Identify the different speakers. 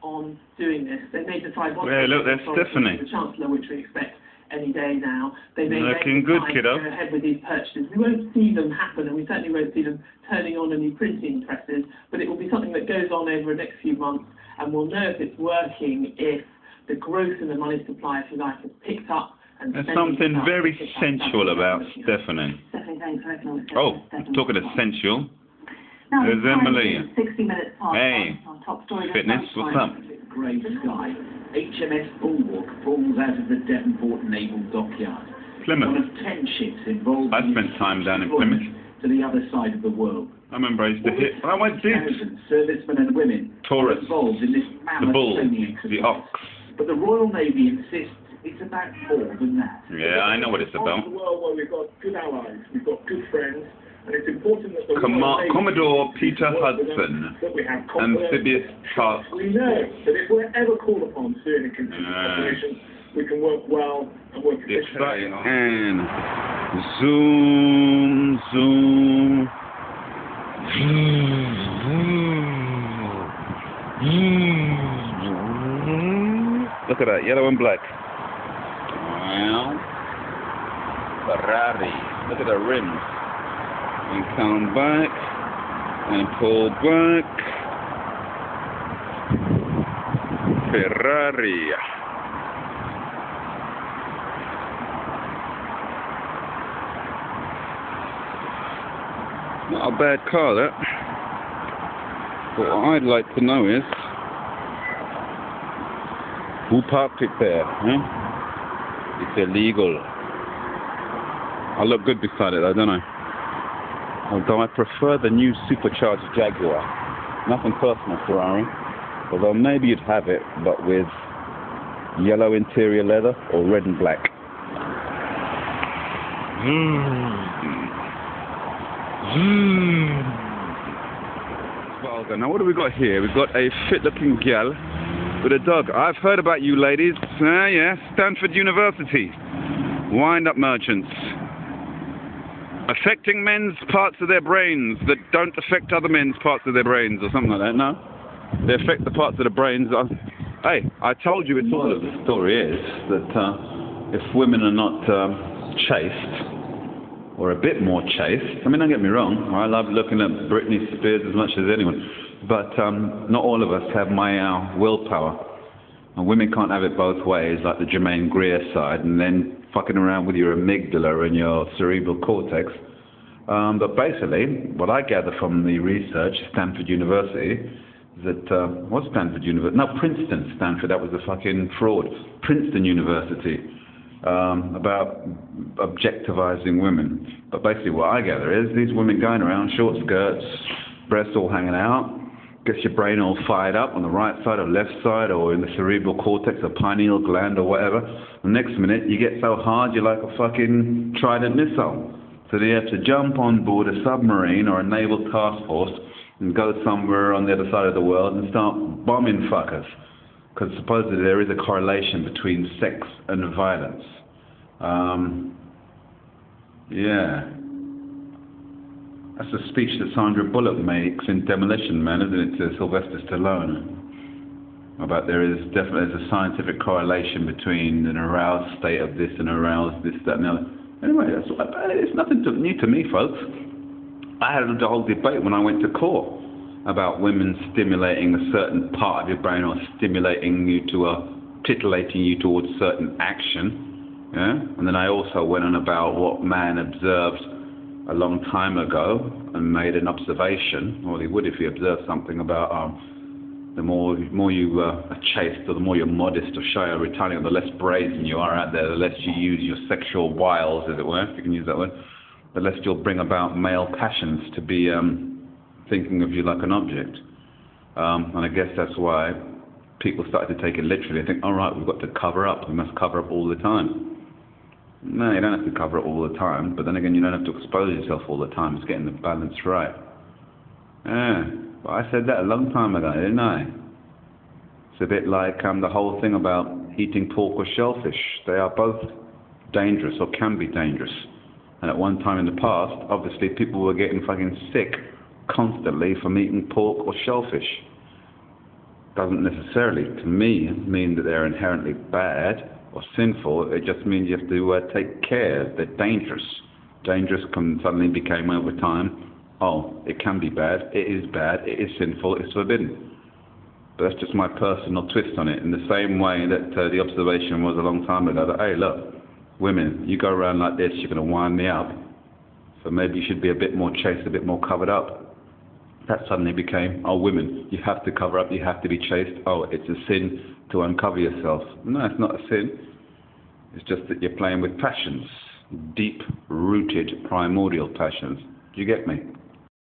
Speaker 1: on doing this. They may decide what
Speaker 2: yeah, look, there's Stephanie.
Speaker 1: The Chancellor, which we expect any day now. They may
Speaker 2: looking good, kiddo.
Speaker 1: Go ahead with these purchases. We won't see them happen, and we certainly won't see them turning on any printing presses, but it will be something that goes on over the next few months, and we'll know if it's working if the growth in the money supply, if you like, has picked up. And
Speaker 2: there's something very sensual about Stephanie.
Speaker 3: Stephanie, thanks for economic.
Speaker 2: Oh, talking of sensual.
Speaker 3: Now,
Speaker 2: there's Emily.
Speaker 3: 60 minutes past.
Speaker 2: Hey,
Speaker 3: top story
Speaker 2: fitness, what's up?
Speaker 4: Grey sky. HMS Bulwark falls out of the Devonport Naval Dockyard.
Speaker 2: Plymouth.
Speaker 4: One of 10 ships involved.
Speaker 2: I spent time down in Plymouth.
Speaker 4: To the other side of the world.
Speaker 2: I remember I used to hit. I went deep.
Speaker 4: Servicemen and women
Speaker 2: Taurus.
Speaker 4: Involved in this
Speaker 2: The bull. The ox.
Speaker 4: But the Royal Navy insists it's about more than that.
Speaker 2: Yeah, I know what it's about.
Speaker 5: The world where we've got good allies, we've got good friends, and it's important that the
Speaker 2: Commodore Peter Hudson, amphibious task.
Speaker 5: We know that if we're ever called upon to do any contingency operations, we can work well and work efficiently.
Speaker 2: And zoom, zoom. Look at that, yellow and black. Wow. Ferrari. Look at the rims. And come back. And pull back. Ferrari. Not a bad car, that. But what I'd like to know is, who parked it there? Huh? It's illegal. I look good beside it, though, don't I? Although I prefer the new supercharged Jaguar. Nothing personal, Ferrari. Although maybe you'd have it, but with yellow interior leather or red and black. Now what do we got here? We've got a fit-looking gal with a dog. I've heard about you ladies. Yeah, Stanford University. Wind-up merchants. Affecting men's parts of their brains that don't affect other men's parts of their brains, or something like that, no? They affect the parts of the brains. Hey, I told you it's all of the story is that if women are not chaste, or a bit more chaste, I mean, don't get me wrong, I love looking at Britney Spears as much as anyone, but not all of us have my willpower. And women can't have it both ways, like the Jermaine Greer side, and then fucking around with your amygdala and your cerebral cortex. But basically, what I gather from the research, Stanford University, is that, what's Stanford University? No, Princeton, Stanford, that was a fucking fraud. Princeton University, about objectivizing women. But basically what I gather is these women going around, short skirts, breasts all hanging out, gets your brain all fired up on the right side or left side or in the cerebral cortex or pineal gland or whatever. The next minute you get so hard you're like a fucking Trident missile. So they have to jump on board a submarine or a naval task force and go somewhere on the other side of the world and start bombing fuckers. Because supposedly there is a correlation between sex and violence. Yeah. That's a speech that Sandra Bullock makes in Demolition Man, isn't it, to Sylvester Stallone? About there's a scientific correlation between an aroused state of this and aroused this, that, and the other. Anyway, it's nothing new to me, folks. I had the whole debate when I went to court about women stimulating a certain part of your brain or stimulating you to titillating you towards certain action. Yeah? And then I also went on about what man observed a long time ago and made an observation, or he would if he observed something about the more you are chaste or the more you're modest or shy or retiring, the less brazen you are out there, the less you use your sexual wiles, as it were, if you can use that word, the less you'll bring about male passions to be thinking of you like an object. And I guess that's why people started to take it literally. They think, all right, we've got to cover up. We must cover up all the time. No, you don't have to cover it all the time, but then again, you don't have to expose yourself all the time. It's getting the balance right. Yeah, but I said that a long time ago, didn't I? It's a bit like the whole thing about eating pork or shellfish. They are both dangerous or can be dangerous. And at one time in the past, obviously, people were getting fucking sick constantly from eating pork or shellfish. doesn't necessarily, to me, mean that they're inherently bad or sinful. It just means you have to take care. They're dangerous. Dangerous can suddenly become over time, oh, it can be bad, it is sinful, it's forbidden. But that's just my personal twist on it, in the same way that the observation was a long time ago that, hey, look, women, you go around like this, you're going to wind me up, so maybe you should be a bit more chaste, a bit more covered up. That suddenly became, oh, women, you have to cover up, you have to be chaste, oh, it's a sin to uncover yourself. No, it's not a sin. It's just that you're playing with passions, deep-rooted, primordial passions. Do you get me?